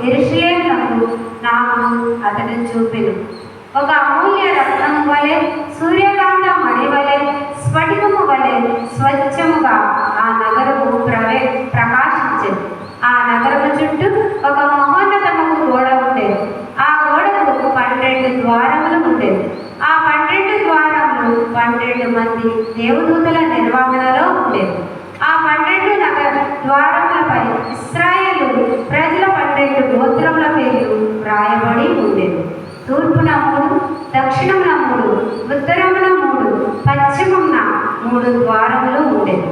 యెరూషలేమునకు నాకు అతడు చూపెను. ఒక అమూల్య రత్నము వలె, సూర్యకాంత మణి వలె, స్ఫటికము వలె స్వచ్ఛముగా ఆ నగరము ప్రకాశించెను. ఆ నగరము చుట్టూ ఒక మహోన్నతము గోడ ఉండేది. ఆ గోడకు 12 ద్వారములు ఉండేవి. ఆ 12 ద్వారములు 12 మంది దేవదూతల నిర్వహణలో ఉండేవి. ఆ 12 నగర ద్వారములపై ఇశ్రాయేలు ప్రజల 12 గోత్రముల పేర్లు వ్రాయబడి ఉండేవి. తూర్పున 3, దక్షిణమున 3, ఉత్తరమున 3, పశ్చిమమున 3 ద్వారములు ఉండేవి.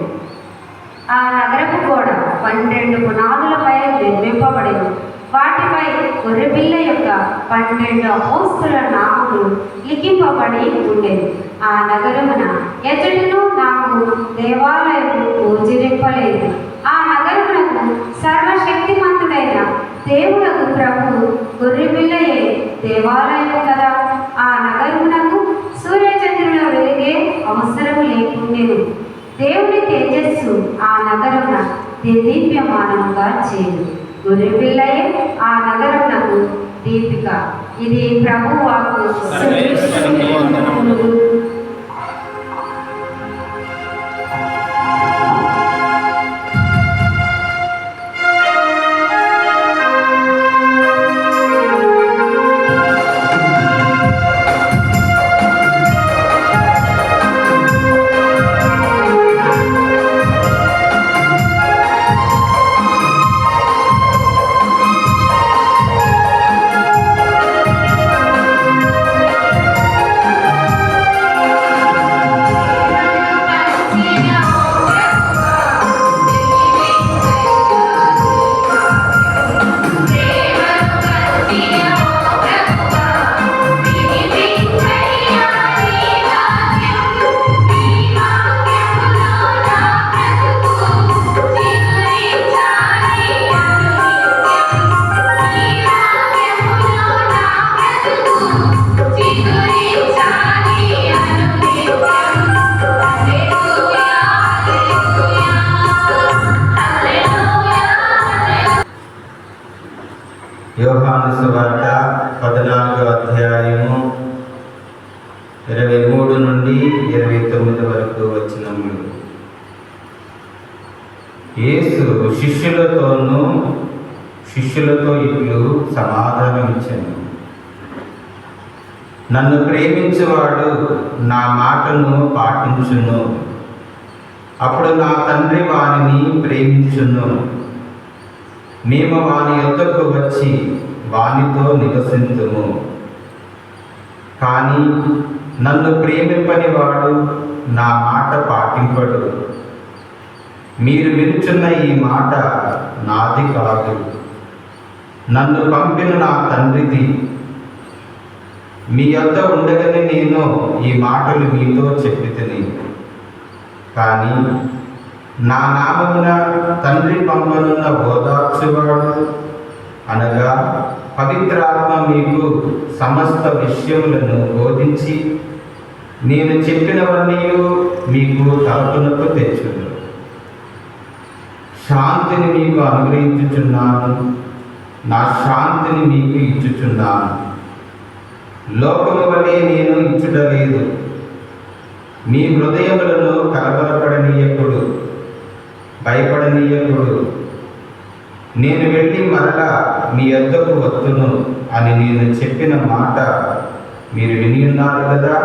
ఆ నగరపు గోడ 12 పునాదులపై నిర్మింపబడింది. వాటిపై గొర్రెపిల్ల యొక్క 12 అపోస్తలుల నామములు లిఖింపబడి ఉండేది. ఆ నగరమున ఎచ్చటను నాకు దేవాలయము గోచరింపలేదు. ఆ నగరమునకు సర్వశక్తిమంతుడైన దేవుడకు ప్రభు గొర్రెపిల్లయే దేవాలయము కదా. ఆ నగరమునకు సూర్యచంద్రుల వెలిగే అవసరము లేకుండెను. దేవుని తేజస్సు ఆ నగరమున దీప్యమానముగా చేయదు. గొర్రెపిల్లయే ఆ నగరమునకు దీపిక. ఇది ప్రభు వాక్కు. యోహాను సువార్త 14వ అధ్యాయము 23 నుండి 29 వరకు వచనములు. యేసు శిష్యులతో ఇట్లు సమాధానం ఇచ్చాను. నన్ను ప్రేమించువాడు నా మాటను పాటించును. అప్పుడు నా తండ్రి వానిని ప్రేమించును. మేము వాని యొద్దకు వచ్చి వానితో నివసింతుము. కానీ నన్ను ప్రేమింపని వాడు నా మాట పాటింపడు. మీరు వినుచున్న ఈ మాట నాది కాదు, నన్ను పంపిన నా తండ్రిది. మీ యొద్ద ఉండగానే నేను ఈ మాటలు మీతో చెప్పితిని. కానీ నా నామమున తండ్రి పంపనున్న ఓదార్చువాడు, అనగా పవిత్రాత్మ మీకు సమస్త విషయములను బోధించి నేను చెప్పినవన్నీ మీకు తలపునకు తెచ్చును. శాంతిని మీకు అనుగ్రహించుచున్నాను, నా శాంతిని మీకు ఇచ్చుచున్నాను. లోకము వలె నేను ఇచ్చుటలేదు. మీ హృదయములను కలవరపడనీయకుడు, భయపడనీయకుడు. నేను వెళ్ళి మరలా మీ యొద్దకు వస్తును అని నేను చెప్పిన మాట మీరు విని ఉన్నారు కదా.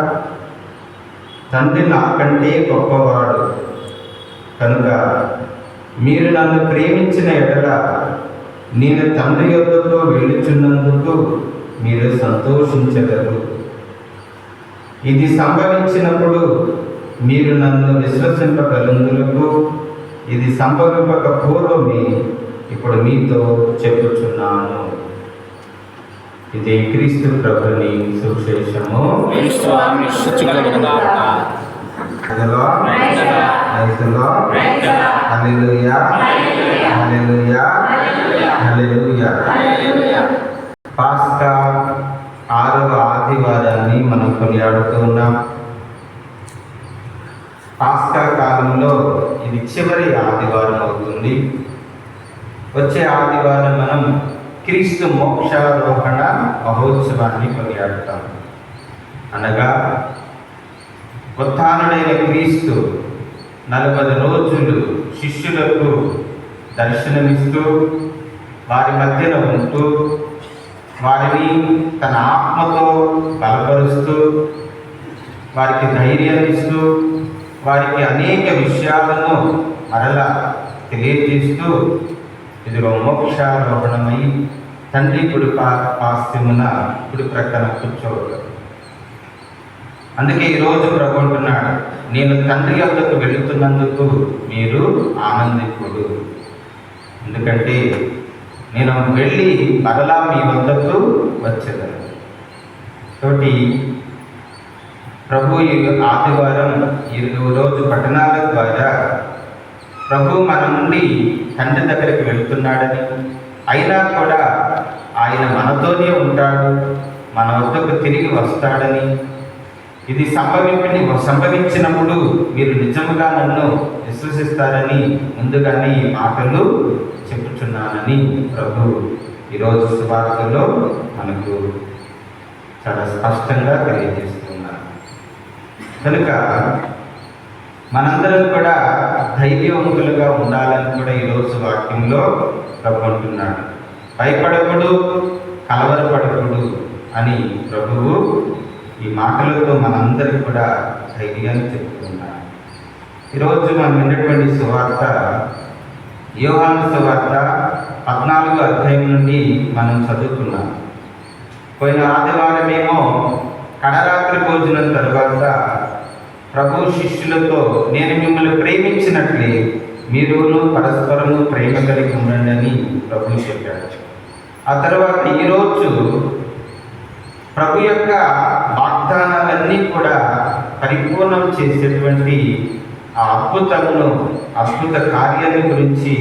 తండ్రి నాకంటే గొప్పవాడు కనుక మీరు నన్ను ప్రేమించిన ఎడల నేను తండ్రి యొద్దకు వెళ్ళుచున్నందుకు మీరు సంతోషించగలరు. ఇది సంభవించినప్పుడు మీరు నన్ను విశ్వసింపగలందులకు ఇది సంభవింపక పూర్వమే ఇప్పుడు మీతో చెప్పుచున్నాను. ఇది క్రీస్తు ప్రభుని సువిశేషము. హల్లెలూయా, హల్లెలూయా, హల్లెలూయా. పాస్కా 6వ ఆదివారాన్ని మనం కొనియాడుతూ ఉన్నాం. పాస్కా కాలంలో ఇది చివరి ఆదివారం అవుతుంది. వచ్చే ఆదివారం మనం క్రీస్తు మోక్షారోహణ మహోత్సవాన్ని కొనియాడుతాం. అనగా ఉత్థానుడైన క్రీస్తు 40 రోజులు శిష్యులకు దర్శనమిస్తూ వారి మధ్యన ఉంటూ వారిని తన ఆత్మతో బలపరుస్తూ వారికి ధైర్యాన్ని ఇస్తూ వారికి అనేక విషయాలను మరలా తెలియజేస్తూ ఇదిగో మోక్షారోహణమై తండ్రి కుడి పాస్యమున కుడి ప్రక్కన కూర్చోవడం. అందుకే ఈరోజు ప్రభు అంటున్నాడు, నేను తండ్రి వద్దకు వెళుతున్నందుకు మీరు ఆనందింపుడు. ఎందుకంటే నేను వెళ్ళి మరలా మీ వద్దకు వచ్చేదాన్ని. కాబట్టి ప్రభు ఈ ఆదివారం ఈరోజు పట్టణాల ద్వారా ప్రభు మన నుండి తండ్రి దగ్గరికి వెళుతున్నాడని, అయినా కూడా ఆయన మనతోనే ఉంటాడు, మన వద్దకు తిరిగి వస్తాడని, ఇది సంభవించినప్పుడు మీరు నిజముగా నన్ను విశ్వసిస్తారని ముందుగానే ఈ మాటలు చెప్పుచున్నానని ప్రభు ఈరోజు సువార్తలో మనకు చాలా స్పష్టంగా తెలియజేస్తున్నారు. కనుక మనందరం కూడా ధైర్యవంతులుగా ఉండాలని కూడా ఈరోజు వాక్యంలో ప్రభు అంటున్నాడు. భయపడకుడు, కలవరపడకుడు అని ప్రభువు ఈ మాటలతో మనందరికీ కూడా ధైర్యాన్ని చెప్తున్నారు. ఈరోజు మనం విన్నటువంటి సువార్త యోహాను సువార్త 14వ అధ్యాయం నుండి మనం చదువుకున్నాం. పోయిన ఆదివారమేమో కడరాత్రి భోజనం తరువాత ప్రభు శిష్యులతో నేను మిమ్మల్ని ప్రేమించినట్లే మీరును పరస్పరము ప్రేమ కలిగి ఉండండి అని ప్రభు చెప్పాడు. ఆ తర్వాత ఈరోజు ప్రభు యొక్క వాగ్దానాలన్నీ కూడా పరిపూర్ణం చేసేటువంటి ఆ అద్భుత కార్యాన్ని గురించి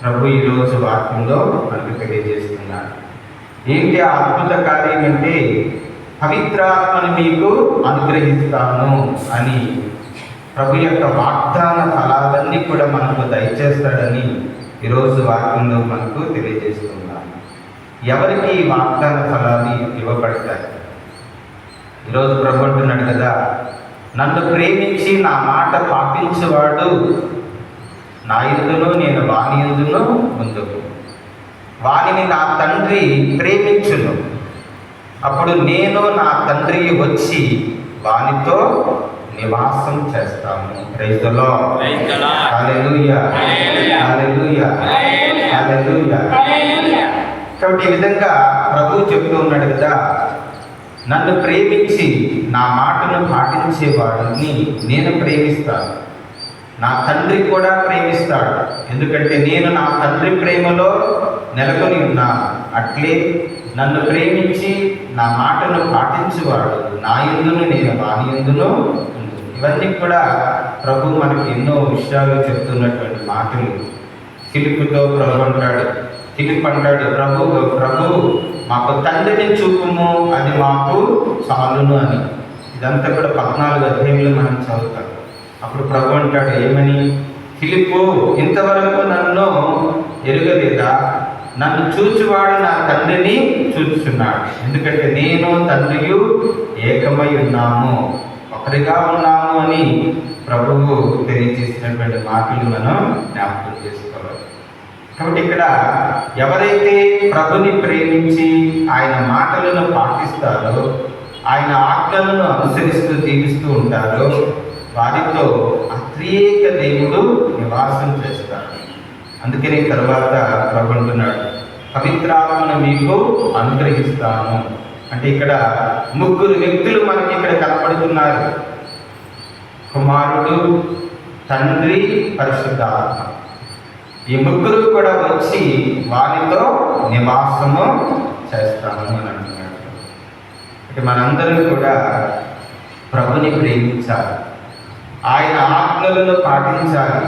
ప్రభు ఈరోజు వాక్యంలో మనకు తెలియజేస్తున్నాడు. ఏంటి ఆ అద్భుత కార్యం అంటే, పవిత్రాత్మను మీకు అనుగ్రహిస్తాను అని ప్రభు యొక్క వాగ్దాన ఫలాలన్నీ కూడా మనకు దయచేస్తాడని ఈరోజు వాక్యంలో మనకు తెలియజేస్తున్నాడు. ఎవరికి ఈ వాగ్దాన ఫలాలు ఇవ్వబడతాయి? ఈరోజు ప్రభు అంటున్నాడు కదా, నన్ను ప్రేమించి నా మాట పాటించేవాడు నా యందును నేను వాని యందును ముందుకు, వానిని నా తండ్రి ప్రేమించును, అప్పుడు నేను నా తండ్రి వచ్చి వానితో నివాసం చేస్తాము. Praise the lord. Hallelujah, hallelujah, hallelujah. కాబట్టి ఈ విధంగా ప్రభువు చెప్తూ ఉన్నాడు కదా, నన్ను ప్రేమించి నా మాటను పాటించేవాడిని నేను ప్రేమిస్తాను, నా తండ్రి కూడా ప్రేమిస్తాడు. ఎందుకంటే నేను నా తండ్రి ప్రేమలో నెలకొని ఉన్నాను. అట్లే నన్ను ప్రేమించి నా మాటను పాటించేవాడు నా యందును నేను వాని యందును. ఇవన్నీ కూడా ప్రభు మనకి ఎన్నో విషయాలు చెప్తున్నటువంటి మాటలు. ఫిలిప్పుతో ప్రభు అంటాడు, ఫిలిప్ అంటాడు, ప్రభు మాకు తండ్రిని చూపుము, అది మాకు చాలును అని. ఇదంతా కూడా 14వ అధ్యాయంలో మనం చదువుతాం. అప్పుడు ప్రభు అంటాడు ఏమని, ఫిలిప్పు ఇంతవరకు నన్ను ఎరుగలేదా? నన్ను చూచువాడు నా తండ్రిని చూచుచున్నాడు. ఎందుకంటే నేను తండ్రియు ఏకమై ఉన్నాము, ఒకరిగా ఉన్నాము అని ప్రభువు తెలియజేసినటువంటి మాటలు మనం జ్ఞాపకం చేసుకోవాలి. కాబట్టి ఇక్కడ ఎవరైతే ప్రభుని ప్రేమించి ఆయన మాటలను పాటిస్తారో, ఆయన ఆజ్ఞలను అనుసరిస్తూ జీవిస్తూ ఉంటారో, వారితో అత్యేక దేవుడు నివాసం చేస్తాడు. అందుకని తర్వాత ప్రభు అంటున్నాడు, పవిత్రాత్మను మీకు అనుగ్రహిస్తాను. అంటే ఇక్కడ 3 వ్యక్తులు మనకి ఇక్కడ కనపడుతున్నారు, కుమారుడు, తండ్రి, పరిశుద్ధాత్మ. ఈ 3 కూడా వచ్చి వారితో నివాసము చేస్తాము అని అంటున్నాడు. అంటే మనందరం కూడా ప్రభుని ప్రేమించాలి, ఆయన ఆజ్ఞలను పాటించాలి,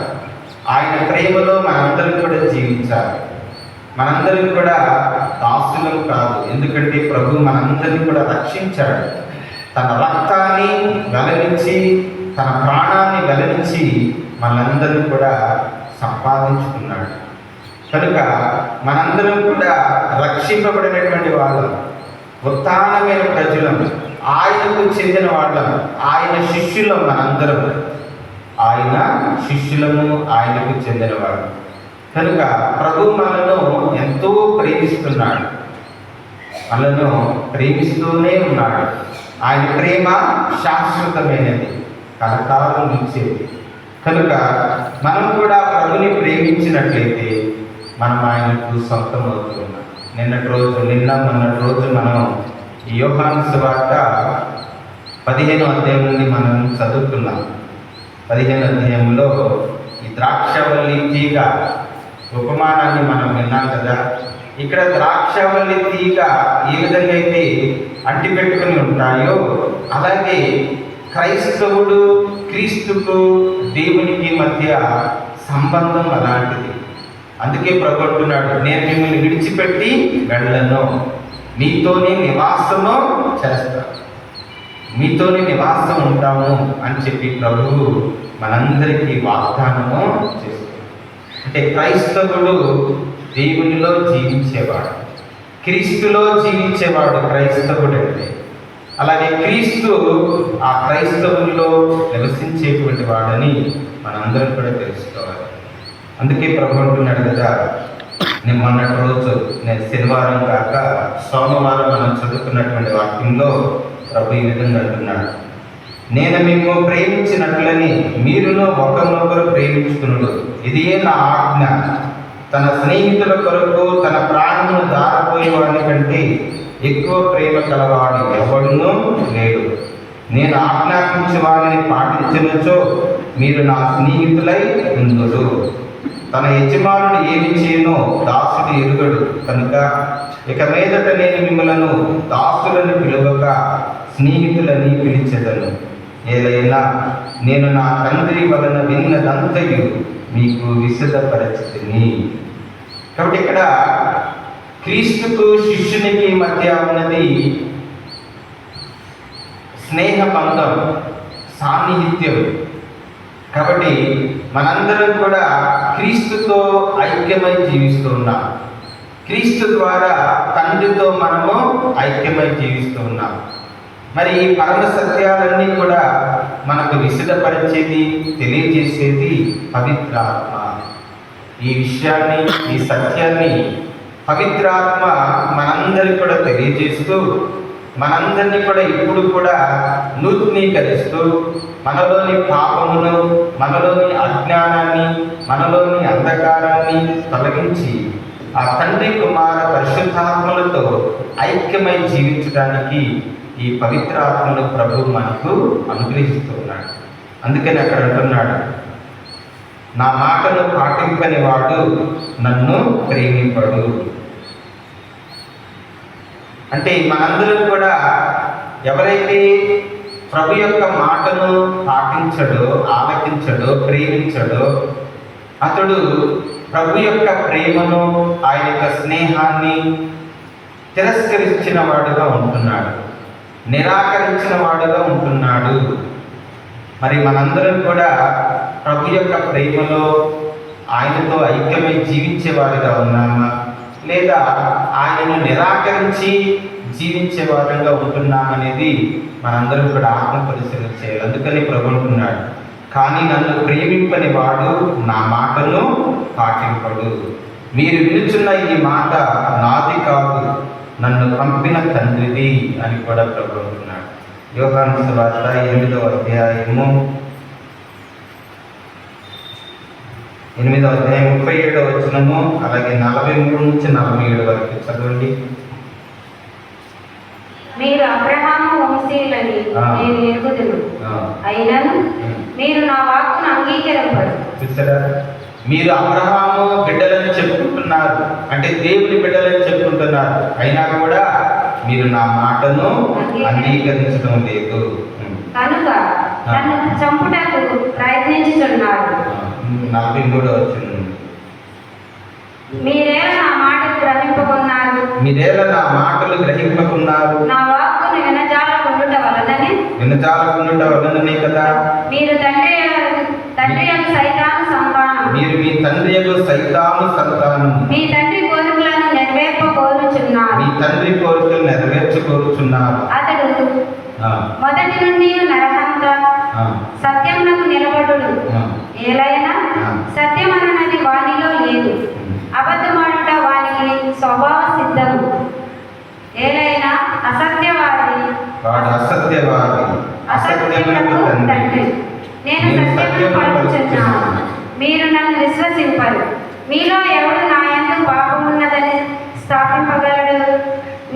ఆయన ప్రేమలో మనందరం కూడా జీవించాలి. మనందరం కూడా దాసులం కాదు, ఎందుకంటే ప్రభు మనందరినీ కూడా రక్షించాడు. తన రక్తాన్ని వెలరించి, తన ప్రాణాన్ని వెలరించి మనందరినీ కూడా సంపాదించుకున్నాడు. కనుక మనందరం కూడా రక్షింపబడినటువంటి వాళ్ళం, ఉత్థానమైన ప్రజలం, ఆయనకు చెందిన వాళ్ళం, ఆయన శిష్యులం. మనందరం ఆయన శిష్యులము, ఆయనకు చెందినవాడు. కనుక ప్రభు మనను ఎంతో ప్రేమిస్తున్నాడు, మనను ప్రేమిస్తూనే ఉన్నాడు. ఆయన ప్రేమ శాశ్వతమైనది, కలకాలం నిలిచేది. కనుక మనం కూడా ప్రభుని ప్రేమించినట్లయితే మనం ఆయనకు సొంతం అవుతున్నాం. మొన్నటి రోజు మనం ఈ యోహాను సువార్త 15వ అధ్యాయం నుండి మనం చదువుకున్నాం. 15వ అధ్యాయంలో ఈ ద్రాక్షవల్లి తీగ ఉపమానాన్ని మనం విన్నాం కదా. ఇక్కడ ద్రాక్షవల్లి తీగ ఏ విధంగా అయితే అంటిపెట్టుకుని ఉంటాయో, అలాగే క్రైస్తవుడు క్రీస్తుకు దేవునికి మధ్య సంబంధం అలాంటిది. అందుకే ప్రభు అంటున్నాడు, నేను మిమ్మల్ని విడిచిపెట్టి వెళ్ళను, మీతోనే నివాసము చేస్తాను, మీతోనే నివాసం ఉంటాము అని చెప్పి ప్రభువు మనందరికీ వాగ్దానము చేస్తాడు. అంటే క్రైస్తవుడు దేవునిలో జీవించేవాడు, క్రీస్తులో జీవించేవాడు క్రైస్తవుడు అంటే. అలాగే క్రీస్తు ఆ క్రైస్తవుల్లో నివసించేటువంటి వాడని మనందరం కూడా తెలుసుకోవాలి. అందుకే ప్రభు అంటున్నాడు కదా, నేను మొన్నటి రోజు శనివారం కాక సోమవారం మనం చదువుకున్నటువంటి వాక్యంలో ప్రభు ఈ విధంగా అంటున్నాడు, నేను మిమ్ము ప్రేమించినట్లని మీరును ఒకరినొకరు ప్రేమించుకున్నాడు, ఇదే నా ఆజ్ఞ. తన స్నేహితుల కొరకు తన ప్రాణమును దారపోయే వాడి కంటే ఎక్కువ ప్రేమ కలవాడు ఎవడునూ లేడు. నేను ఆజ్ఞాపించే వారిని పాటించనుచో మీరు నా స్నేహితులై ఉందురు. తన యజమానుడు ఏమి చేయనో దాసుడు ఎరుగడు. కనుక ఇక మీదట నేను మిమ్మలను దాసులను పిలువక స్నేహితులని పిలిచెదను. ఏదైనా నేను నా తండ్రి వలన విన్నదంతయు మీకు విశదపరచితిని. కాబట్టి ఇక్కడ క్రీస్తుకు శిష్యునికి మధ్య ఉన్నది స్నేహ బంధం, సాన్నిహిత్యం. కాబట్టి మనందరం కూడా క్రీస్తుతో ఐక్యమై జీవిస్తూ ఉన్నాం. క్రీస్తు ద్వారా తండ్రితో మనము ఐక్యమై జీవిస్తూ ఉన్నాం. మరి ఈ పరమ సత్యాలన్నీ కూడా మనకు విశదపరిచేది, తెలియజేసేది పవిత్రాత్మ. ఈ విషయాన్ని, ఈ సత్యాన్ని పవిత్రాత్మ మనందరికి కూడా తెలియజేస్తూ, మనందరినీ కూడా ఇప్పుడు కూడా నూతనీకరిస్తూ, మనలోని పాపమును, మనలోని అజ్ఞానాన్ని, మనలోని అంధకారాన్ని తొలగించి ఆ తండ్రి కుమార పరిశుద్ధాత్మలతో ఐక్యమై జీవించడానికి ఈ పవిత్రాత్మను ప్రభు మనకు అనుగ్రహిస్తున్నాడు. అందుకని అక్కడ అంటున్నాడు, నా మాటను పాటింపని వాడు నన్ను ప్రేమింపడు. అంటే మనందరం కూడా ఎవరైతే ప్రభు యొక్క మాటను పాటించడో, ఆలకించడో, ప్రేమించడో, అతడు ప్రభు యొక్క ప్రేమను, ఆయన యొక్క స్నేహాన్ని తిరస్కరించిన వాడుగా ఉంటున్నాడు, నిరాకరించిన వాడుగా ఉంటున్నాడు. మరి మనందరం కూడా ప్రభు యొక్క ప్రేమలో ఆయనతో ఐక్యమై జీవించే వారిగా ఉన్నామా, లేదా ఆయనను నిరాకరించి జీవించే వారంగా ఉంటున్నామనేది మనందరం కూడా ఆత్మ పరిశీలన చేయాలి. అందుకని ప్రభు అంటున్నాడు, కానీ నన్ను ప్రేమింపని వాడు నా మాటను పాటింపడు. మీరు వినుచున్న ఈ మాట నాది కాదు, నన్ను పంపిన తండ్రిది అని కూడా ప్రభు అంటున్నాడు. యోహాను సువార్త 8వ అధ్యాయము 37వ వచనము, అలాగే 43 నుంచి 47 వరకు చదవండి. మీరు అబ్రహాము వంశీయులని నేను ఎరుగుదును, అయినను మీరు నా వాక్కును అంగీకరింపరు. చూసారా, మీరు అబ్రహాము బిడ్డలని చెప్పుకుంటున్నారు, అంటే దేవుని బిడ్డలని చెప్పుకుంటున్నారు, అయినా కూడా మీరు నా మాటను అంగీకరించడం లేదు. కనుక నన్ను చంపుటకు ప్రయత్నించుచున్నారు. 43వ వచనం, మీరేలా నా మాటలు గ్రహింపకున్నారు, మీరేలా నా మాటలు గ్రహింపకున్నారు, నా వాక్కును వినజాలకుండుట వలననే కదా. మీరు తండ్రి యొక్క సైతాను సంతానం. మీరు మీ తండ్రి యొక్క సైతాను సంతానం. మీ తండ్రి కోరికలను నెరవేర్పకోరుచున్నారు. మీ తండ్రి కోరికలు నెరవేర్చుకోరుచున్నారు. అతడు ఆ, మొదటి నుండి నరహంత, ఆ, సత్యమునకు నిలబడుడు. ఆ. ఏలైనా ఆ. సత్యమన్నది వానిలో లేదు, అబద్ధమాడుట వానికి స్వభావ సిద్ధము. ఏలైనా అసత్యవాది, వాడు అసత్యవాది, అసత్యమునకు అసత్యమునకు తండ్రి. తండ్రి. నేను సత్యమును పలుకుచున్నాను, మీరు నన్ను విశ్వసింపరు. మీలో ఎవడు నా యందు పాపమున్నదని స్థాపింపగలడు?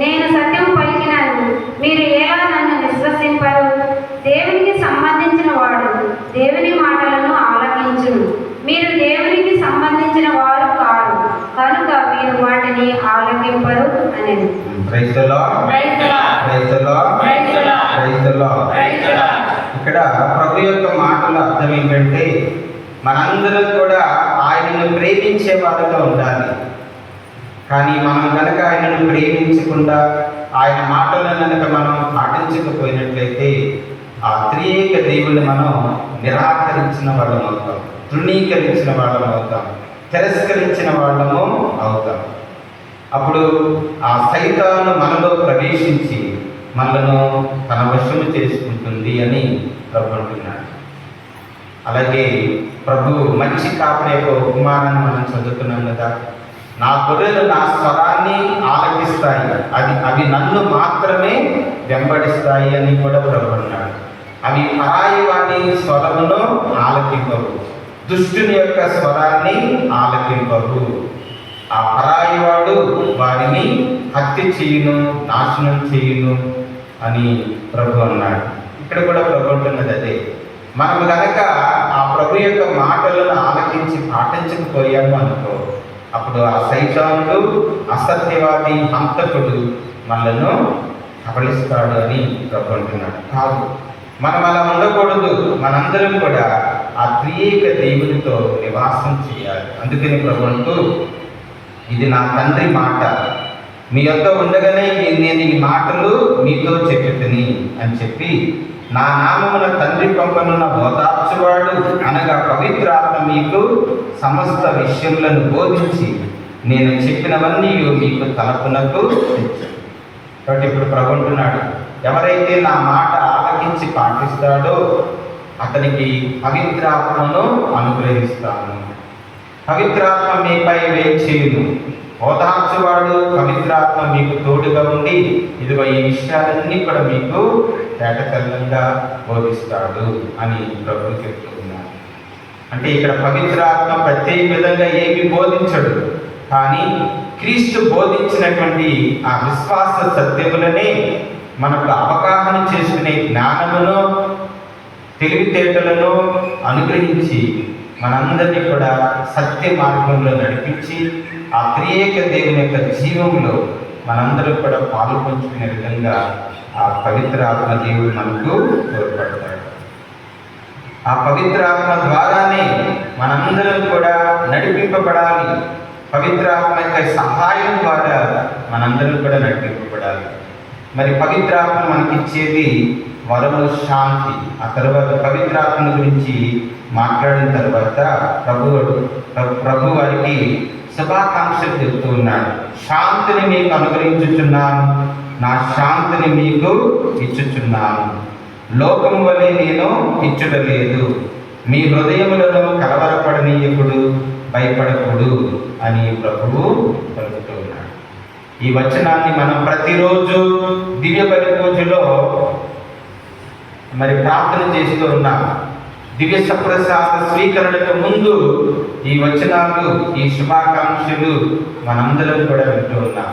నేను సత్యం పలికినాను, మీరు ఎలా నన్ను విశ్వసింపరు? దేవునికి సంబంధించిన వాడు దేవుని మాటలను ఆలకించును. మీరు దేవునికి సంబంధించిన వారు కారు కనుక మీరు వాటిని ఆలకింపరు అనేది. Praise the Lord. Praise the Lord. Praise the Lord. ఇక్కడ ప్రభు యొక్క మాటల అర్థం ఏంటంటే మనందరం కూడా ఆయనను ప్రేమించే వారిగా ఉండాలి. కానీ మనం కనుక ఆయనను ప్రేమించకుండా ఆయన మాటలను కనుక మనం పాటించకపోయినట్లయితే ఆ త్రియేక దేవుని మనం నిరాకరించిన వాళ్ళం అవుతాం, తృణీకరించిన వాళ్ళం అవుతాం, తిరస్కరించిన వాళ్ళము అవుతాం. అప్పుడు ఆ సైతాను మనలో ప్రవేశించి మనలను తన వశము చేసుకుంటుంది అని ప్రభు అంటున్నాడు. అలాగే ప్రభు మంచి కాపరి యొక్క ఉపమానాన్ని మనం చదువుతున్నాం కదా. నా గొర్రెలు నా స్వరాన్ని ఆలకిస్తాయి, అవి నన్ను మాత్రమే వెంబడిస్తాయి అని కూడా ప్రభు అన్నాడు. అవి పరాయి వాని స్వరమును ఆలకింపవు, దుష్టుని యొక్క స్వరాన్ని ఆలకింపవు. ఆ పరాయి వాడు వారిని హత్య చేయును, నాశనం చేయును అని ప్రభు అన్నాడు. ఇక్కడ కూడా ప్రభు అంటున్నది అదే. మనం కనుక ఆ ప్రభు యొక్క మాటలను ఆలకించి పాటించకపోయాము అనుకో, అప్పుడు ఆ సైతానుడు, అసత్యవాది, హంతకుడు మనలను కబళిస్తాడు అని ప్రభు అంటున్నాడు. కాదు, మనం అలా ఉండకూడదు. మనందరం కూడా ఆ త్రియేక దేవునితో నివాసం చేయాలి. అందుకని ప్రభు అంటూ, ఇది నా తండ్రి మాట, మీ యొద్ద ఉండగానే నేను ఈ మాటలు మీతో చెప్పుతుని అని చెప్పి, నా నామమున తండ్రి పంపనున్న ఓదార్చువాడు అనగా పవిత్రాత్మ మీకు సమస్త విషయములను బోధించి నేను చెప్పినవన్నీ మీకు తలపునకు తెచ్చాను. కాబట్టి ఇప్పుడు ప్రభు అంటున్నాడు, ఎవరైతే నా మాట ఆలకించి పాటిస్తాడో అతనికి పవిత్రాత్మను అనుగ్రహిస్తాను. పవిత్రాత్మ మీపై వేచేయును. ఓదార్చువాడు పవిత్రాత్మ మీకు తోడుగా ఉండి ఇదిగో ఈ విషయాలన్నీ కూడా మీకు తేటతెల్లంగా బోధిస్తాడు అని ప్రభు చెప్తున్నాడు. అంటే ఇక్కడ పవిత్రాత్మ ప్రత్యేక విధంగా ఏమి బోధించడు, కానీ క్రీస్తు బోధించినటువంటి ఆ విశ్వాస సత్యములనే మనకు అవగాహన చేసుకునే జ్ఞానమును, తెలివితేటలను అనుగ్రహించి మనందరినీ కూడా సత్య మార్గంలో నడిపించి ఆ త్రియేక దేవుని యొక్క జీవంలో మనందరం కూడా పాలు పంచుకునే విధంగా ఆ పవిత్రాత్మ దేవుడు మనకు తోడ్పడతాడు. ఆ పవిత్రాత్మ ద్వారానే మనందరం కూడా నడిపింపబడాలి. పవిత్రాత్మ యొక్క సహాయం ద్వారా మనందరం కూడా నడిపింపబడాలి. మరి పవిత్రాత్మ మనకిచ్చేది వరము, శాంతి. ఆ తర్వాత పవిత్రాత్మ గురించి మాట్లాడిన తర్వాత ప్రభు వారికి శుభాకాంక్షలు చెప్తూ ఉన్నాడు. శాంతిని మీకు అనుగ్రహించుచున్నాను, నా శాంతిని మీకు ఇచ్చుచున్నాను. లోకం వలె నేను ఇచ్చుటలేదు. మీ హృదయములను కలవరపడనీయకుడు, భయపడకుడు అని ప్రభువు పలుకుతూ ఉన్నాడు. ఈ వచనాన్ని మనం ప్రతిరోజు దివ్య బలి పూజలో మరి ప్రార్థన చేస్తూ ఉన్నాం. దివ్య సప్రసాద స్వీకరణకు ముందు ఈ వచనాలు, ఈ శుభాకాంక్షలు మనందరం కూడా వింటూ ఉన్నాం.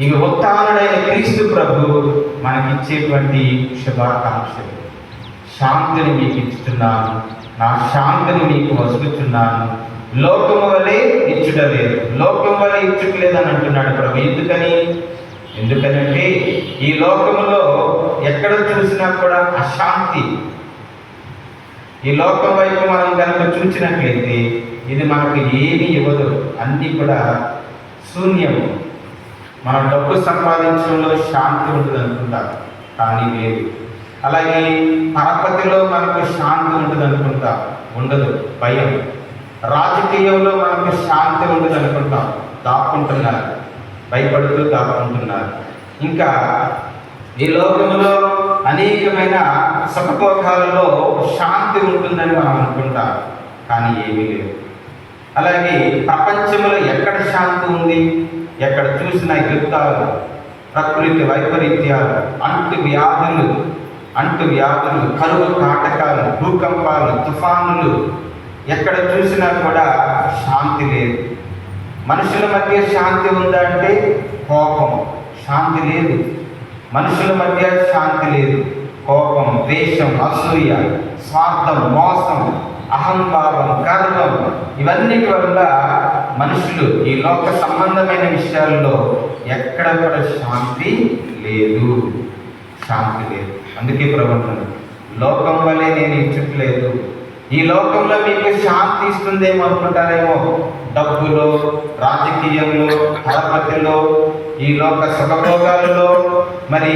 ఇవి ఉత్థానుడైన క్రీస్తు ప్రభు మనకిచ్చేటువంటి శుభాకాంక్షలు. శాంతిని మీకు ఇచ్చుతున్నాను, నా శాంతిని మీకు వసుకుచున్నాను. లోకము వలె ఇచ్చుటలేదు, లోకం వలె ఇచ్చుటలేదని అంటున్నాడు ప్రభు. ఎందుకనంటే ఈ లోకములో ఎక్కడ చూసినా కూడా అశాంతి. ఈ లోకం వైపు మనం కనుక చూసినట్లయితే ఇది మనకు ఏమీ ఇవ్వదు, అన్నీ కూడా శూన్యము. మనం డబ్బు సంపాదించడంలో శాంతి ఉంటుంది అనుకుంటాం, కానీ లేదు. అలాగే పరపతిలో మనకు శాంతి ఉంటుంది అనుకుంటాం, ఉండదు, భయం. రాజకీయంలో మనకు శాంతి ఉండదు అనుకుంటాం, దాక్కుంటున్నారు, భయపడుతూ దాక్కుంటున్నారు. ఇంకా ఈ లోకంలో అనేకమైన సుఖభోగాలలో శాంతి ఉంటుందని మనం అనుకుంటాం, కానీ ఏమీ లేదు. అలాగే ప్రపంచంలో ఎక్కడ శాంతి ఉంది? ఎక్కడ చూసిన యుద్ధాలు, ప్రకృతి వైపరీత్యాలు, అంటు వ్యాధులు, కరువు కాటకాలు, భూకంపాలు, తుఫానులు, ఎక్కడ చూసినా కూడా శాంతి లేదు. మనుషుల మధ్య శాంతి ఉందంటే కోపం, శాంతి లేదు. మనుషుల మధ్య శాంతి లేదు. కోపం, ద్వేషం, అసూయ, స్వార్థం, మోసం, అహంభావం, గర్వం, ఇవన్నిటి వల్ల మనుషులు ఈ లోక సంబంధమైన విషయాల్లో ఎక్కడ కూడా శాంతి లేదు. అందుకే ప్రభుత్వం లోకం వల్లే నేను ఇచ్చట్లేదు. ఈ లోకంలో మీకు శాంతి ఇస్తుందేమో అనుకుంటారేమో, డబ్బులో, రాజకీయంలో, పరపతిలో, ఈ లోక సుఖభోగాలలో, మరి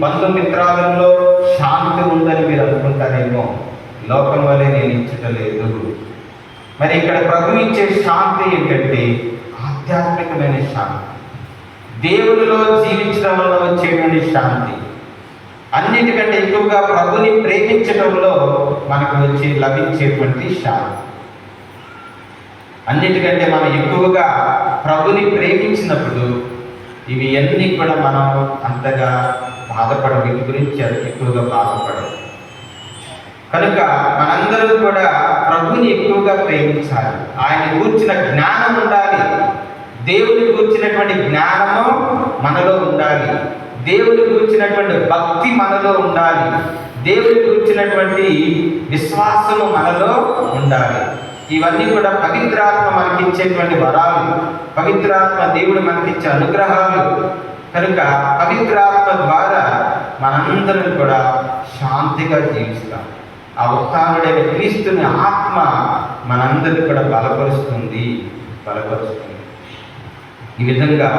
బంధుమిత్రాలలో శాంతి ఉందని మీరు అనుకుంటారేమో. లోకం వల్లే నేను ఇచ్చటలేదు. మరి ఇక్కడ ప్రభు ఇచ్చే శాంతి ఏంటంటే ఆధ్యాత్మికమైన శాంతి, దేవునిలో జీవించడం వల్ల వచ్చేటువంటి శాంతి. అన్నిటికంటే ఎక్కువగా ప్రభుని ప్రేమించడంలో మనకు లభించేటువంటి శాంతి. అన్నిటికంటే మనం ఎక్కువగా ప్రభుని ప్రేమించినప్పుడు ఇవి అన్నీ కూడా మనం అంతగా బాధపడవు, వీటి గురించి ఎక్కువగా బాధపడవు. కనుక మనందరూ కూడా ప్రభుని ఎక్కువగా ప్రేమించాలి. ఆయన గూర్చిన జ్ఞానం ఉండాలి. దేవుని గూర్చినటువంటి జ్ఞానము మనలో ఉండాలి. దేవుని గూర్చినటువంటి భక్తి మనలో ఉండాలి. దేవుని గూర్చినటువంటి విశ్వాసము మనలో ఉండాలి. ఇవన్నీ కూడా పవిత్రాత్మ మనకిచ్చేటువంటి వరాలు, పవిత్రాత్మ దేవుడు మనకిచ్చే అనుగ్రహాలు. కనుక పవిత్రాత్మ ద్వారా మనందరం కూడా శాంతిగా జీవిస్తాం. ఆ ఉత్థానుడైన క్రీస్తుని ఆత్మ మనందరినీ కూడా బలపరుస్తుంది. ఈ విధంగా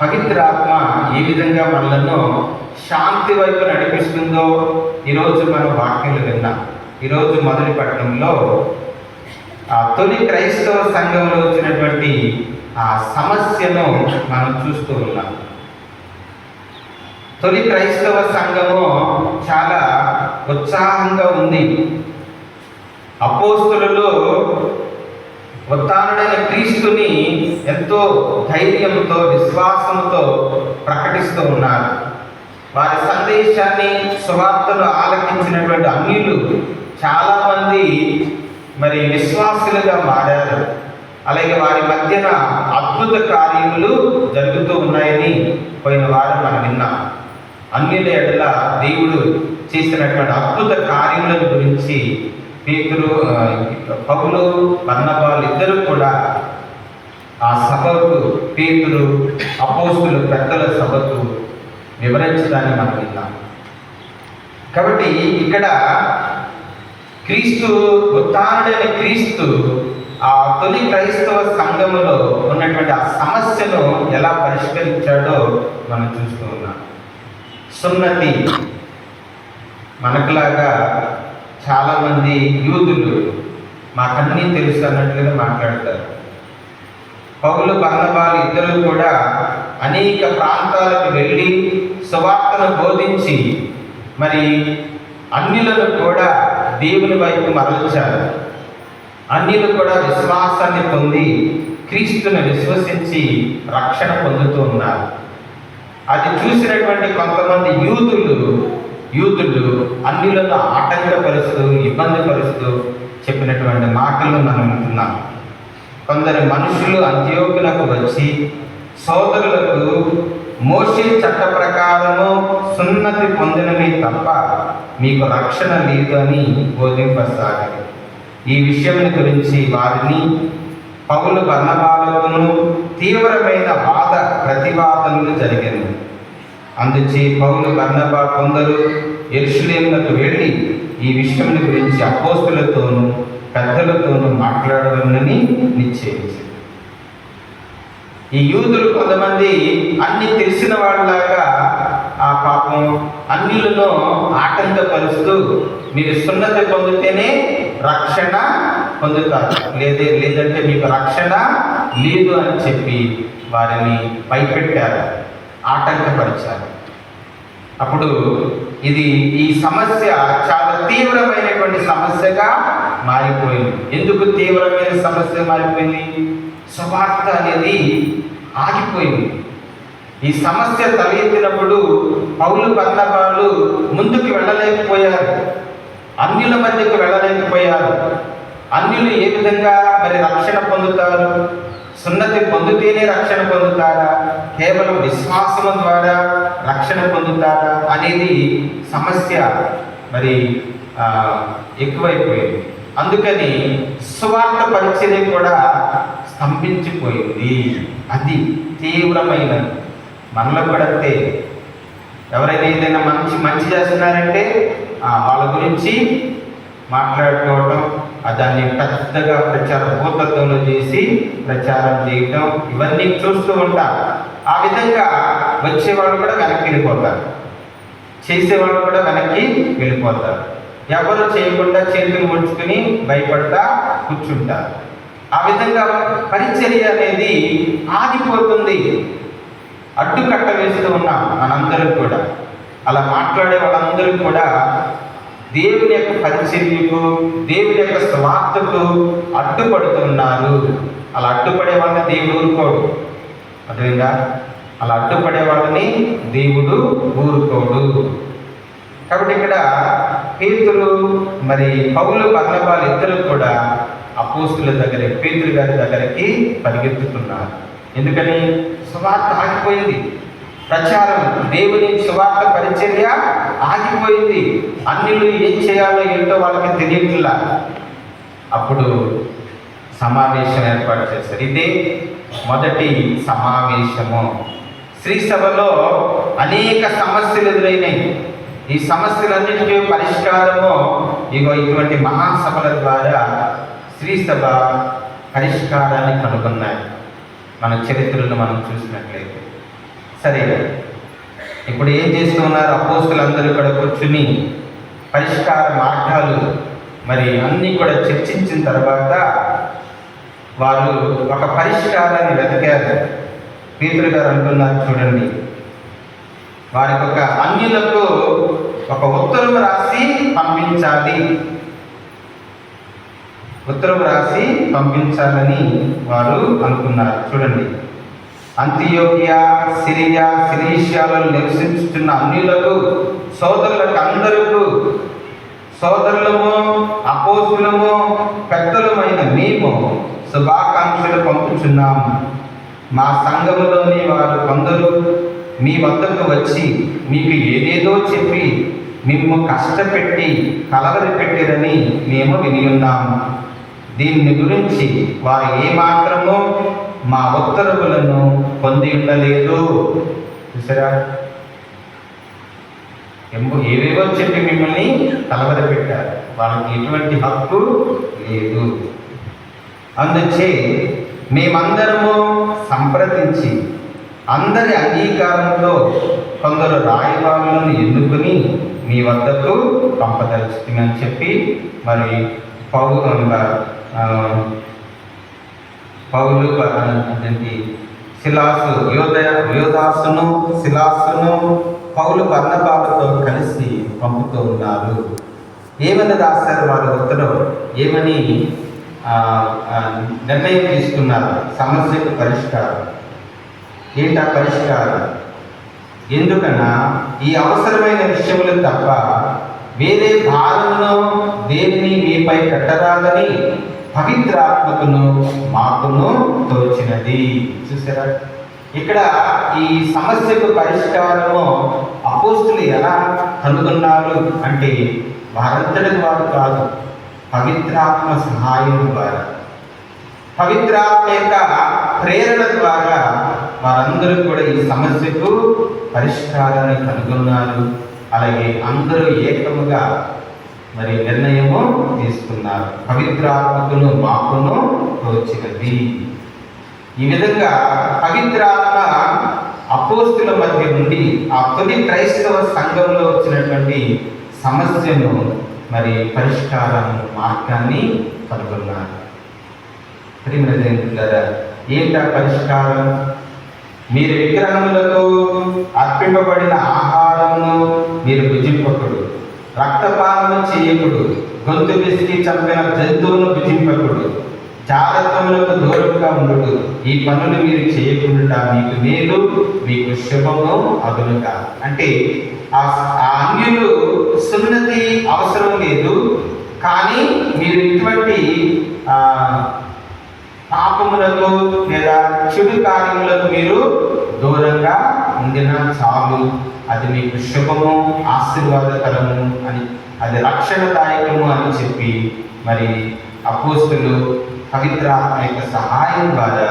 పవిత్రాత్మ ఏ విధంగా మనలను శాంతి వైపు నడిపిస్తుందో ఈరోజు మనం వాక్యాలు విన్నాం. ఈరోజు మొదలుపట్నంలో తొలి క్రైస్తవ సంఘంలో వచ్చినటువంటి ఆ సమస్యను మనం చూస్తూ ఉన్నాం. తొలి క్రైస్తవ సంఘము చాలా ఉత్సాహంగా ఉంది. అపోస్తలులు ఉత్థానుడైన క్రీస్తుని ఎంతో ధైర్యంతో, విశ్వాసంతో ప్రకటిస్తూ ఉన్నారు. వారి సందేశాన్ని, సువార్తను ఆలకించినటువంటి అన్యులు చాలామంది మరి విశ్వాసులుగా మారారు. అలాగే వారి మధ్యన అద్భుత కార్యములు జరుగుతూ ఉన్నాయని పోయిన వారం మనం విన్నాం. అన్యుల ఎడల దేవుడు చేసినటువంటి అద్భుత కార్యముల గురించి పౌలు, బర్నబాలు ఇద్దరు కూడా ఆ సభకు, పేతురు అపోస్తులు పెద్దల సభకు వివరించడాన్ని మనం విన్నాం. కాబట్టి ఇక్కడ క్రీస్తు, ఉత్థానుడైన క్రీస్తు ఆ తొలి క్రైస్తవ సంఘములో ఉన్నటువంటి ఆ సమస్యను ఎలా పరిష్కరించాడో మనం చూస్తూ ఉన్నాం. సున్నతి మనకులాగా చాలామంది యూదులు మాకన్నీ తెలుసు అన్నట్లుగా మాట్లాడతారు. పౌలు, బర్నబాలు ఇద్దరు కూడా అనేక ప్రాంతాలకు వెళ్ళి సువార్తను బోధించి మరి అన్యులను కూడా దేవుని వైపు మరల్చారు. అన్యులు కూడా విశ్వాసాన్ని పొంది క్రీస్తును విశ్వసించి రక్షణ పొందుతూ ఉన్నారు. అది చూసినటువంటి కొంతమంది యూదులు అన్యులను ఆటంకపరుస్తూ, ఇబ్బంది పరుస్తూ చెప్పినటువంటి మాటలు మనం వింటున్నాం. కొందరు మనుషులు అంత్యోకులకు వచ్చి సోదరులకు మోషే చట్ట ప్రకారము సున్నతి పొందినవి తప్ప మీకు రక్షణ లేదు అని బోధింపసాగారు. ఈ విషయం గురించి వారిని పౌలు, బర్నబాలకును తీవ్రమైన వాద ప్రతివాదనలు జరిగాయి. అందుచే పౌలు, బర్నబా కొందరు యెరూషలేమునకు వెళ్ళి ఈ విషయం గురించి అపోస్తలులతోనూ పెద్దలతోనూ మాట్లాడవలనని నిశ్చయించారు. ఈ యూదులు కొంతమంది అన్ని తెలిసిన వాళ్ళలాగా ఆ పాపం అన్యులను ఆటంకపరుస్తూ మీరు సున్నతి పొందితేనే రక్షణ పొందుతారు, లేదంటే మీకు రక్షణ లేదు అని చెప్పి వారిని భయపెట్టారు, ఆటంకపరిచారు. అప్పుడు ఈ సమస్య చాలా తీవ్రమైనటువంటి సమస్యగా మారిపోయింది. ఎందుకు తీవ్రమైన సమస్య మారిపోయింది? సువార్త అనేది ఆగిపోయింది. ఈ సమస్య తలెత్తినప్పుడు పౌలు బర్నబాలు ముందుకు వెళ్ళలేకపోయారు, అన్యుల మధ్యకు వెళ్ళలేకపోయారు. అన్యులు ఏ విధంగా మరి రక్షణ పొందుతారు? సున్నతి పొందితేనే రక్షణ పొందుతారా, కేవలం విశ్వాసం ద్వారా రక్షణ పొందుతారా అనేది సమస్య మరి ఎక్కువైపోయింది. అందుకని సువార్త పరిచర్య కూడా స్తంభించిపోయింది. అది తీవ్రమైన, మనలో కూడా అంతే. ఎవరైనా ఏదైనా మంచి చేస్తున్నారంటే వాళ్ళ గురించి మాట్లాడుకోవటం, దాన్ని పెద్దగా భూతత్వంలో చేసి ప్రచారం చేయటం, ఇవన్నీ చూస్తూ ఉంటారు. ఆ విధంగా వచ్చేవాళ్ళు కూడా వెనక్కి వెళ్ళిపోతారు, చేసేవాళ్ళు కూడా వెనక్కి వెళ్ళిపోతారు. ఎవరు చేయకుండా చేతులు ముడుచుకుని భయపడతా కూర్చుంటారు. ఆ విధంగా పరిచర్య అనేది ఆగిపోతుంది. అడ్డుకట్ట వేస్తూ ఉన్నాం మనందరం కూడా. అలా మాట్లాడే వాళ్ళందరూ కూడా దేవుని యొక్క పరిచర్యకు, దేవుని యొక్క స్వార్థకు అడ్డుపడుతున్నారు. అలా అడ్డుపడే వాళ్ళని దేవుడు ఊరుకోడు. అదేవిధంగా అలా అడ్డుపడే వాళ్ళని దేవుడు ఊరుకోడు. కాబట్టి ఇక్కడ పేతురు మరి పౌలు బర్నబాలు ఇద్దరు కూడా అపోస్తుల దగ్గర పేతురు గారి దగ్గరికి పరిగెత్తుతున్నారు. ఎందుకని? సువార్త ఆగిపోయింది, ప్రచారం, దేవుని సువార్త పరిచర్య ఆగిపోయింది. అన్యులు ఏం చేయాలో ఏంటో వాళ్ళకి తెలియట్లా. అప్పుడు సమావేశం ఏర్పాటు చేశారు. ఇదే మొదటి సమావేశము. శ్రీ సభలో అనేక సమస్యలు ఎదురైనాయి. ఈ సమస్యలన్నిటికీ పరిష్కారము ఇటువంటి మహాసభల ద్వారా శ్రీ సభ పరిష్కారాన్ని కనుగొన్నాయి. మన చరిత్రను మనం చూసినట్లయితే. సరే, ఇప్పుడు ఏం చేస్తున్నారు? అపోస్తులందరూ కూడా కూర్చుని పరిష్కార మార్గాలు మరి అన్నీ కూడా చర్చించిన తర్వాత వారు ఒక పరిష్కారాన్ని వెతికారు. పేతురు గారు అంటున్నారు, చూడండి, వారికి ఒక అన్యులకు ఒక ఉత్తరం రాసి పంపించాలని వారు అనుకున్నారు. చూడండి, అంతియోకియా, సిరియా, సిలీషియాలలో నివసించుతున్న అన్యులకు, సోదరులకు అందరికీ, సోదరులము, అపోస్తులము, పెద్దలమైన మేము శుభాకాంక్షలు పంపుచున్నాము. మా సంఘములోని వారు కొందరు మీ వద్దకు వచ్చి మీకు ఏదేదో చెప్పి మిమ్ము కష్టపెట్టి కలవరపెట్టిరని మేము విని ఉన్నాము. దీన్ని గురించి వారు ఏమాత్రమో మా ఉత్తర్వులను పొంది ఉండలేదు. చూసారా? ఏవేవో చెప్పి మిమ్మల్ని కలవరపెట్టారు. వాళ్ళకి ఎటువంటి హక్కు లేదు. అందుచే మేమందరము సంప్రదించి అందరి అంగీకారంతో కొందరు రాయబారులను ఎన్నుకుని మీ వద్దకు పంపదలుచుకుందని చెప్పి మరి పౌలు శిలాసును పౌలు బర్నబాలతో కలిసి పంపుతూ ఉన్నారు. ఏమని రాశారు వారు ఉత్తరం? ఏమని నిర్ణయం తీసుకున్నారు? సమస్యకు పరిష్కారం. ఏంటా పరిష్కారం? ఎందుకన్నా ఈ అవసరమైన విషయములు తప్ప వేరే భారమును దేనిని మీపై పెట్టరాదని పవిత్రాత్మకును మాకును తోచినది. చూసారా? ఇక్కడ ఈ సమస్యకు పరిష్కారము అపోస్తులు ఎలా కనుగొన్నారు అంటే వారంతటి వారు కాదు, పవిత్రాత్మ సహాయం ద్వారా, పవిత్రాత్మ యొక్క ప్రేరణ ద్వారా వారందరూ కూడా ఈ సమస్యకు పరిష్కారాన్ని కనుగొన్నారు. అలాగే అందరూ ఏకముగా మరి నిర్ణయము తీసుకున్నారు. పవిత్రాత్మకును మాకును తోచినది. ఈ విధంగా పవిత్రాత్మ అపోస్తుల మధ్య నుండి ఆ తొలి క్రైస్తవ సంఘంలో వచ్చినటువంటి సమస్యను మరి పరిష్కారం మార్గాన్ని కనుగొన్నారు. ప్రియమైనదేంటారా, ఏంటా పరిష్కారం? మీరు విగ్రహములకు అర్పింపబడిన ఆహారమును మీరు భుజింపకుడు, రక్తపానము చేయకుడు, గొంతు పిసికి చంపిన జంతువును భుజింపకుడు, జాగ్రత్తములకు దూరంగా ఉండుడు. ఈ పనులు మీరు చేయకుండా మీకు మేలు, మీకు శుభము అగునుగా. అంటే ఆ అన్యులు సున్నతి అవసరం లేదు, కానీ మీరు ఇటువంటి పాపములకు లేదా చెడు కార్యములకు మీరు దూరంగా ఉండినా చాలు, అది మీకు శుభము, ఆశీర్వాదకరము అని, అది రక్షణదాయకము అని చెప్పి మరి అపోస్తులు పవిత్రాత్మ యొక్క సహాయం ద్వారా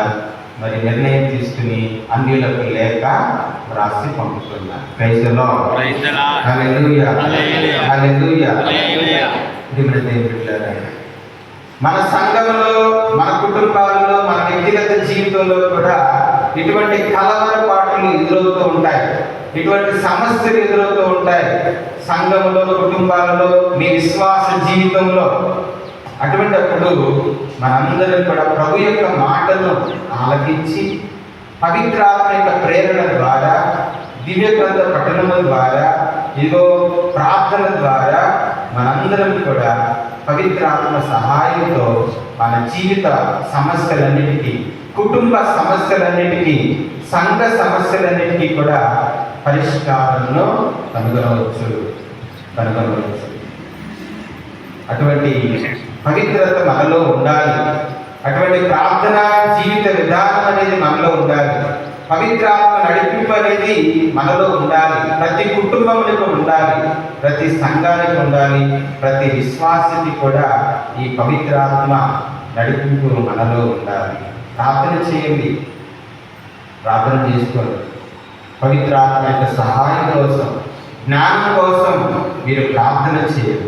మరి నిర్ణయం తీసుకుని అన్యులకు లేక రాసి పంపుతున్నారు. Praise the lord. Hallelujah. Hallelujah. మన సంఘంలో, మన కుటుంబాలలో, మన వ్యక్తిగత జీవితంలో కూడా ఇటువంటి కలవరపాట్లు ఎదురవుతూ ఉంటాయి, ఇటువంటి సమస్యలు ఎదురవుతూ ఉంటాయి. సంఘంలో, కుటుంబాలలో, మీ విశ్వాస జీవితంలో అటువంటిప్పుడు మనందరం కూడా ప్రభు యొక్క మాటను ఆలకించి పవిత్రాత్మ యొక్క ప్రేరణ ద్వారా, దివ్య గ్రంథ పఠనము ద్వారా, ఇదిగో ప్రార్థన ద్వారా మనందరం కూడా పవిత్రాత్మ సహాయంతో మన జీవిత సమస్యలన్నిటికీ, కుటుంబ సమస్యలన్నిటికీ, సంఘ సమస్యలన్నిటికీ కూడా పరిష్కారంలో కనుగొనవచ్చు. అటువంటి పవిత్రత మనలో ఉండాలి. అటువంటి ప్రార్థన జీవిత విధానం అనేది మనలో ఉండాలి. పవిత్రాత్మ నడిపింపు అనేది మనలో ఉండాలి. ప్రతి కుటుంబంలో ఉండాలి, ప్రతి సంఘానికి ఉండాలి, ప్రతి విశ్వాసానికి కూడా ఈ పవిత్రాత్మ నడిపింపు మనలో ఉండాలి. ప్రార్థన చేయండి, ప్రార్థన చేసుకోండి. పవిత్రాత్మ యొక్క సహాయం కోసం, జ్ఞానం కోసం మీరు ప్రార్థన చేయండి.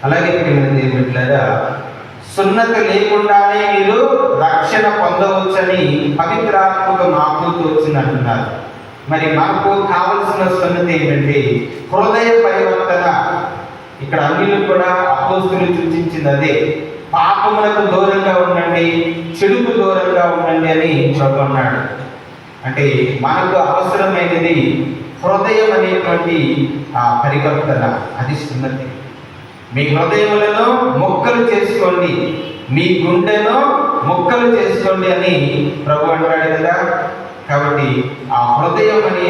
అలాగే ఏమిట్లేదా, సున్నతి లేకుండానే మీరు రక్షణ పొందవచ్చని పవిత్రాత్మకు మాకు తోచింది అంటున్నారు. మరి మనకు కావలసిన సున్నతి ఏంటంటే హృదయ పరివర్తన. ఇక్కడ అన్యులు కూడా అపోస్తులు సూచించింది అదే. పాపములకు దూరంగా ఉండండి, చెడుకు దూరంగా ఉండండి అని ప్రభు అన్నాడు. అంటే మనకు అవసరమైనది హృదయం అనేటువంటి పరివర్తన, అది సున్నతి. మీ హృదయములను మొక్కలు చేసుకోండి, మీ గుండెను మొక్కలు చేసుకోండి అని ప్రభు అంటాడు కదా. కాబట్టి ఆ హృదయం అనే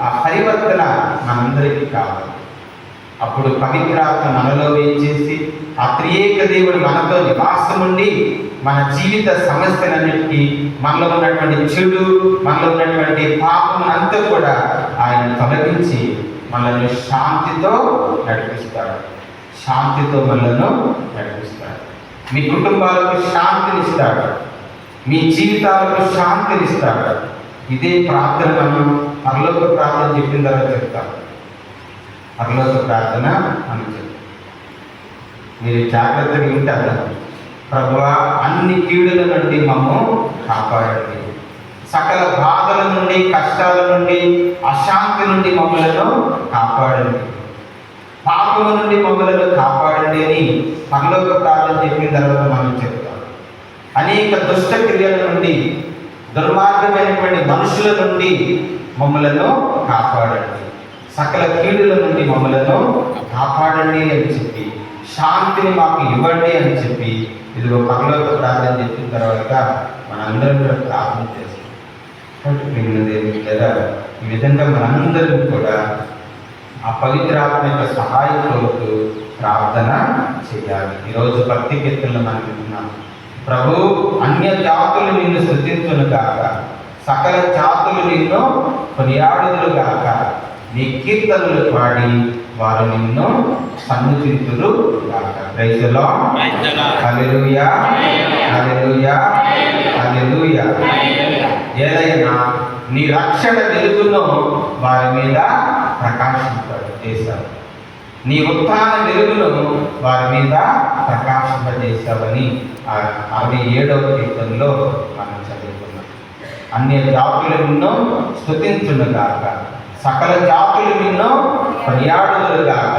ఆ పరివర్తన మనందరికీ కావాలి. అప్పుడు పవిత్రాత్మ మనలో వేయించేసి ఆ త్రియేక దేవుడు మనతో నివాసం ఉండి మన జీవిత సమస్యలన్నిటికీ, మనలో ఉన్నటువంటి చెడు, మనలో ఉన్నటువంటి పాపం అంతా కూడా ఆయన తొలగించి మనల్ని శాంతితో నడిపిస్తాడు. శాంతితో మనలను నడిపిస్తాడు. మీ కుటుంబాలకు శాంతినిస్తాడు, మీ జీవితాలకు శాంతినిస్తాడు. ఇదే ప్రార్థన మనం పరలోక ప్రార్థన చెప్పిన తర్వాత చెప్తాం. పరలోక ప్రార్థన అని చెప్తాం. మీరు జాగ్రత్తగా వింటారు. ప్రభువా, అన్ని కీడుల నుండి మమ్మల్ని కాపాడండి, సకల బాధల నుండి, కష్టాల నుండి, అశాంతి నుండి మమ్మలను కాపాడండి, పాపము నుండి మమ్మలను కాపాడండి అని పరలోక ప్రార్థన చెప్పిన తర్వాత మనం చెప్తాం. అనేక దుష్ట క్రియల నుండి, దుర్మార్గమైనటువంటి మనుషుల నుండి మమ్మలను కాపాడండి, సకల కీడుల నుండి మమ్మలను కాపాడండి అని చెప్పి, శాంతిని మాకు ఇవ్వండి అని చెప్పి, ఇదిగో పరలోక ప్రార్థన చెప్పిన తర్వాత మనందరం కూడా ప్రార్థన చేస్తాం. లేదా ఈ విధంగా మనందరం కూడా ఆ పవిత్రాత్మ యొక్క సహాయం కొరకు ప్రార్థన చేయాలి. ఈరోజు భక్తి కీర్తనలు మనం వింటున్నాం. ప్రభు, అన్య జాతులు నిన్ను స్తుతించును గాక, సకల జాతులు నిన్ను కొనియాడుదురు గాక, నీ కీర్తనలు పాడి వారు నిన్ను సన్నుతింతురు గాక. Praise the lord. Hallelujah. Hallelujah. Hallelujah. ఏదైనా నీ రక్షణ వెలుగును వారి మీద ప్రకాశింపజేశావు, నీ ఉత్థాన వెలుగును వారి మీద ప్రకాశింపజేశావని 67వ కీర్తనలో మనం చదువుకున్నాం. అన్య జాతులు నిన్ను స్తుతించును గాక, సకల జాతులు నిన్ను కొనియాడుదురు గాక,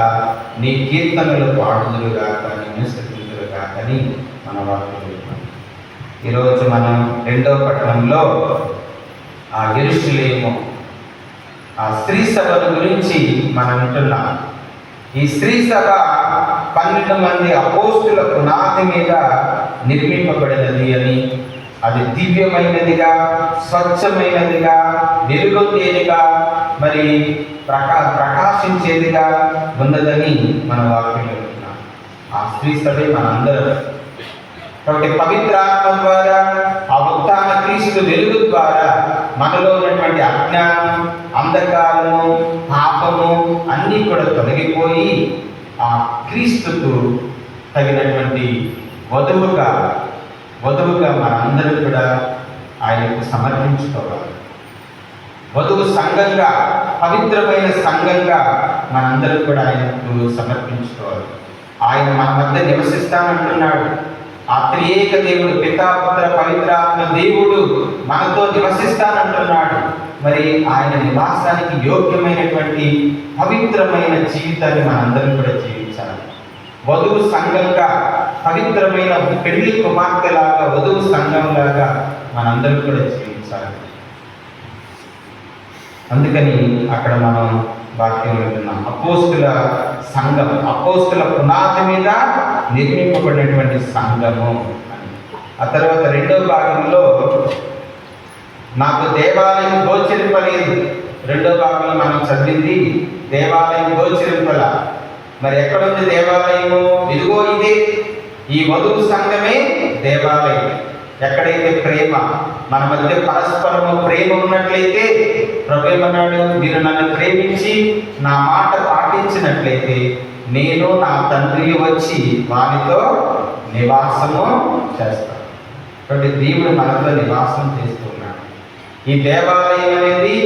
నీ కీర్తనలు పాడుదురుగాక, నిన్ను స్తుతింతురుగాక అని మన వాక్యం. ఈరోజు మనం 2వ పట్టణంలో ఆ యెరూషలేము ఆ స్త్రీ సభల గురించి మనం వింటున్నాం. ఈ స్త్రీ సభ 12 మంది అపోస్తుల పునాది మీద నిర్మింపబడినది అని, అది దివ్యమైనదిగా, స్వచ్ఛమైనదిగా, వెలుగొందేదిగా, మరి ప్రకాశించేదిగా ఉన్నదని మన వాక్యంలో వింటున్నాం. ఆ స్త్రీ సభే మనందరం. కాబట్టి పవిత్రాత్మ ద్వారా, ఆ ఉత్థాన క్రీస్తు వెలుగు ద్వారా మనలో ఉన్నటువంటి అజ్ఞానం, అంధకారము, పాపము అన్నీ కూడా తొలగిపోయి ఆ క్రీస్తుకు తగినటువంటి వధువుగా మనందరం కూడా ఆయనకు సమర్పించుకోవాలి. వధువు సంఘంగా, పవిత్రమైన సంఘంగా మనందరం కూడా ఆయనకు సమర్పించుకోవాలి. ఆయన మన మధ్య నివసిస్తానంటున్నాడు. ఆ త్రియేక దేవుడు, పితా, పుత్ర, పవిత్రాత్మ దేవుడు మనతో నివసిస్తానంటున్నాడు. మరి ఆయన నివాసానికి యోగ్యమైనటువంటి పవిత్రమైన జీవితాన్ని మనందరం కూడా జీవించాలి. వధువు సంఘంగా, పవిత్రమైన పెళ్లి కుమార్తెలాగా, వధువు సంఘంలాగా మనందరం కూడా జీవించాలి. అందుకని అక్కడ మనం వాక్యం వింటున్నాం. అపోస్తుల సంఘం, అపోస్తుల పునాది మీద నిర్మింపబడినటువంటి సంఘము అని. ఆ తర్వాత 2వ భాగంలో నాకు దేవాలయం గోచరింపలేదు. 2వ భాగంలో మనం చదివింది దేవాలయం గోచరింపల. మరి ఎక్కడుంది దేవాలయము? ఇదిగో ఇదే, ఈ వధువు సంఘమే దేవాలయం. ఎక్కడైతే ప్రేమ, మన మధ్య పరస్పరము ప్రేమ ఉన్నట్లయితే, ప్రభు ఏమన్నాడు? మీరు నన్ను ప్రేమించి నా మాట పాటించినట్లయితే నేను, నా తండ్రి వచ్చి వారితో నివాసము చేస్తాను. కాబట్టి దేవుడు మనతో నివాసం చేస్తూ ఉన్నాడు. ఈ దేవాలయం అనేది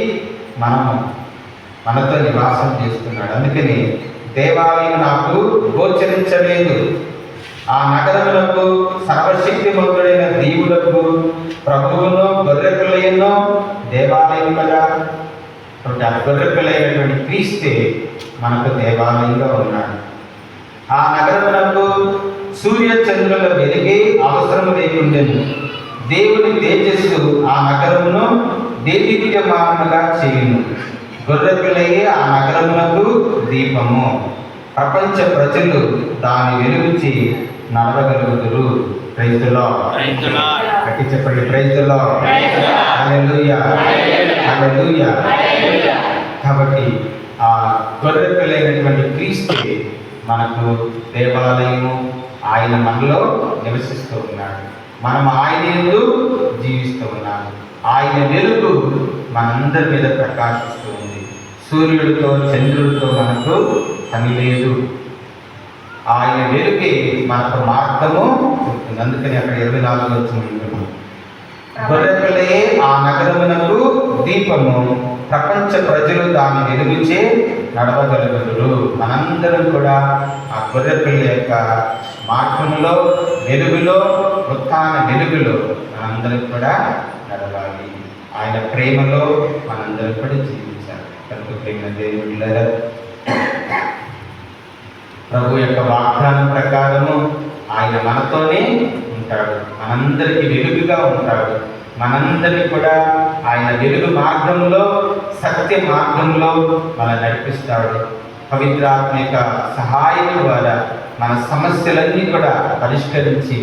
మనతో నివాసం చేస్తున్నాడు. అందుకని దేవాలయం నాకు గోచరించలేదు. ఆ నగరములకు సర్వశక్తిమంతుడైన దేవులకు, ప్రభువును, గొర్రెపిల్లయను దేవాలయం కదా. కాబట్టి ఆ గొర్రెపిల్లైనటువంటి క్రీస్తే మనకు దేవాలయంగా ఉన్నాడు. ఆ నగరములకు సూర్య చంద్రుల వెలిగే అవసరం లేకుండెను. దేవుని తేజస్సు ఆ నగరమును దేదీప్యమానముగా చేయును. గొర్రెపిల్లయే ఆ నగరములకు దీపము. ప్రపంచ ప్రజలు దాని వెలుగుచి నడవగలుగుతురు. Praise the lord. గట్టి చెప్పండి, praise the lord. Hallelujah, hallelujah. కాబట్టి ఆ గొర్రెపిల్లైనటువంటి క్రీస్తు మనకు దేవాలయము. ఆయన మనలో నివసిస్తూ ఉన్నాడు. మనం ఆయన యందు జీవిస్తూ ఉన్నాము. ఆయన వెలుగు మనందరి మీద ప్రకాశిస్తూ ఉంది. సూర్యుడితో, చంద్రుడితో మనకు పని లేదు. ఆయన వెలుగే మనకు మార్గము చెప్తుంది. అందుకని అక్కడ 24 వచ్చిన గొర్రెపిల్లయే ఆ నగరమునకు దీపము. ప్రపంచ ప్రజలు దాని వెలుగుచే నడవగలుగుతారు. మనందరం కూడా ఆ గొర్రెపిల్ల యొక్క మార్గంలో, వెలుగులో, ఉత్థాన వెలుగులో మనందరం కూడా నడవాలి. ఆయన ప్రేమలో మనందరం కూడా జీవించాలి. కనుక ప్రేమ దేవుళ్ళ ప్రభు యొక్క వాగ్దానం ప్రకారము ఆయన మనతోనే ఉంటాడు. మనందరికీ వెలుగుగా ఉంటాడు. మనందరినీ కూడా ఆయన వెలుగు మార్గంలో, సత్య మార్గంలో మనం నడిపిస్తాడు. పవిత్రాత్మ యొక్క సహాయం ద్వారా మన సమస్యలన్నీ కూడా పరిష్కరించి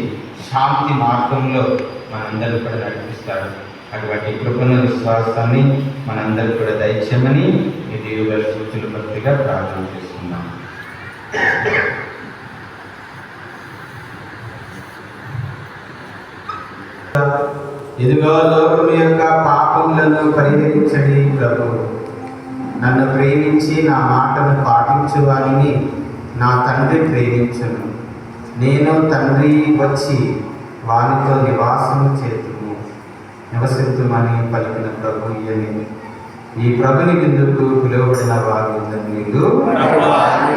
శాంతి మార్గంలో మనందరూ కూడా నడిపిస్తాడు. అటువంటి కృపను, విశ్వాసాన్ని మనందరూ కూడా దయచేయమని ఈ దేవుల సూచనలు బట్టిగా ప్రార్థన చేస్తున్నాం. ఇదిగో లోకం యొక్క పాపములను పరిహరించడి ప్రభు. నన్ను ప్రేమించి నా మాటను పాటించు వారిని నా తండ్రి ప్రేమించును. నేను తండ్రి వచ్చి వారితో నివాసము చేతుము, నివసిద్దుమని పలికిన ప్రభు ఇయని. ఈ ప్రభుని విందుకు పిలువబడిన వారు ధన్యులు. ఆత్మ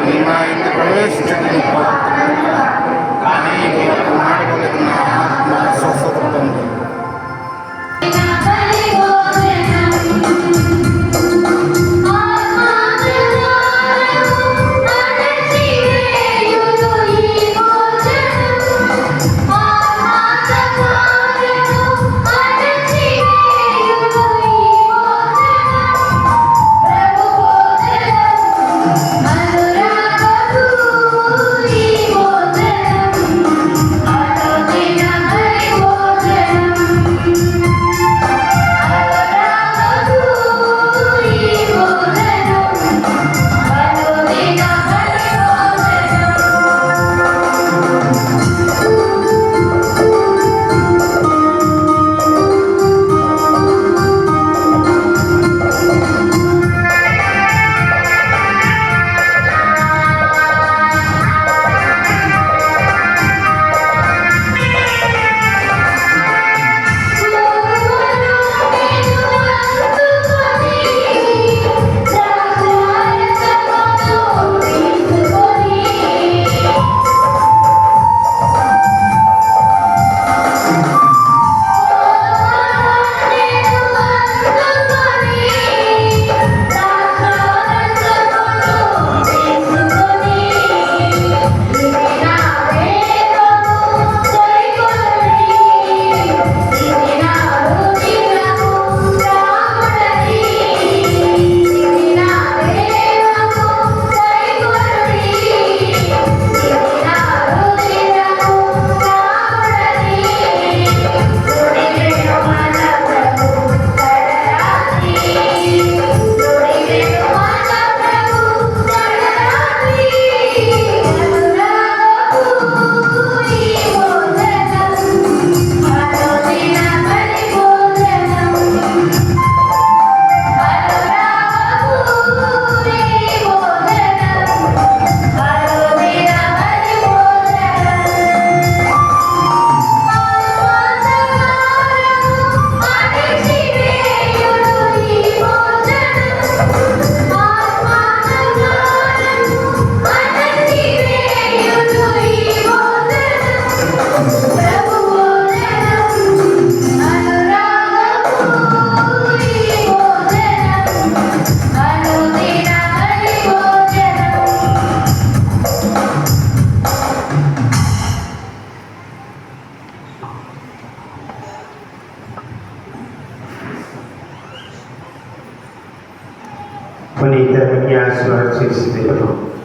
पुनीत आशीर्वाद से